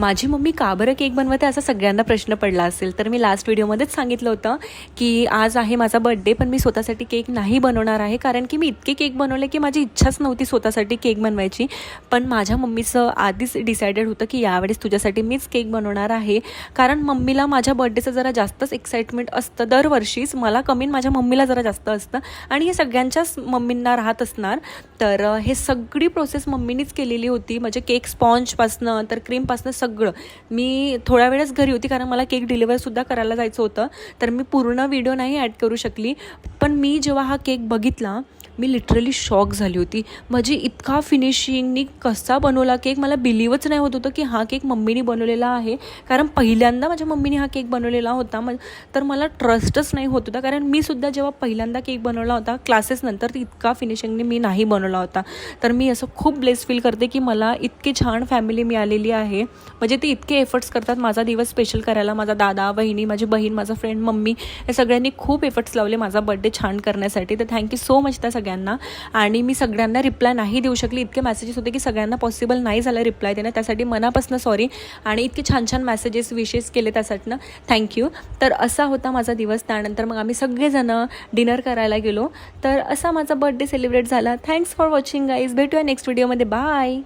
माझी मम्मी का बरं केक बनवते असा सगळ्यांना प्रश्न पडला असेल. तर मी लास्ट व्हिडिओमध्येच सांगितलं होतं की आज आहे माझा बर्थडे, पण मी स्वतःसाठी केक नाही बनवणार आहे, कारण की मी इतके केक बनवले की माझी इच्छाच नव्हती स्वतःसाठी केक बनवायची. पण माझ्या मम्मीचं आधीच डिसायडेड होतं की यावेळेस तुझ्यासाठी मीच केक बनवणार आहे, कारण मम्मीला माझ्या बर्थडेचं जरा जास्तच एक्साइटमेंट असतं दरवर्षीच. मला कमी, माझ्या मम्मीला जरा जास्त असतं आणि हे सगळ्यांच्याच मम्मींना राहत असणार. तर हे सगळी प्रोसेस मम्मीनीच केलेली होती, म्हणजे केक स्पॉन्जपासनं तर क्रीमपासनं सगळं. मी थोड्या वेळच घरी होती कारण मला केक डिलिव्हरसुद्धा करायला जायचं होतं, तर मी पूर्ण व्हिडिओ नाही ॲड करू शकली. पण मी जेव्हा हा केक बघितला मी लिटरली शॉक झाली होती. म्हणजे इतका फिनिशिंगनी कसा बनवला केक, मला बिलीवच नाही होत होतं की हा केक मम्मीने बनवलेला आहे. कारण पहिल्यांदा माझ्या मम्मीने हा केक बनवलेला होता, तर मला ट्रस्टच नाही होत होता. कारण मी सुद्धा जेव्हा पहिल्यांदा केक बनवला होता क्लासेसनंतर, तर इतका फिनिशिंगनी मी नाही बनवला होता. तर मी असं खूप ब्लेस फील करते की मला इतकी छान फॅमिली मिळालेली आहे. म्हणजे ते इतके एफर्ट्स करतात माझा दिवस स्पेशल करायला. माझा दादा, वहिनी, माझी बहीण, माझा फ्रेंड, मम्मी, या सगळ्यांनी खूप एफर्ट्स लावले माझा बर्थडे छान करण्यासाठी. तर थँक्यू सो मच त्या सगळ्यांना. आणि मी सगळ्यांना रिप्लाय नाही देऊ शकली, इतके मेसेजेस होते की सगळ्यांना पॉसिबल नाही झालं रिप्लाय देणं, त्यासाठी मनापासून सॉरी. आणि इतके छान छान मेसेजेस विशेस केले त्यासाठी थँक्यू. तर असा होता माझा दिवस. त्यानंतर मग आम्ही सगळेजणं डिनर करायला गेलो. तर असा माझा बर्थडे सेलिब्रेट झाला. Thanks for watching guys. भेटूया नेक्स्ट व्हिडिओमध्ये. बाय.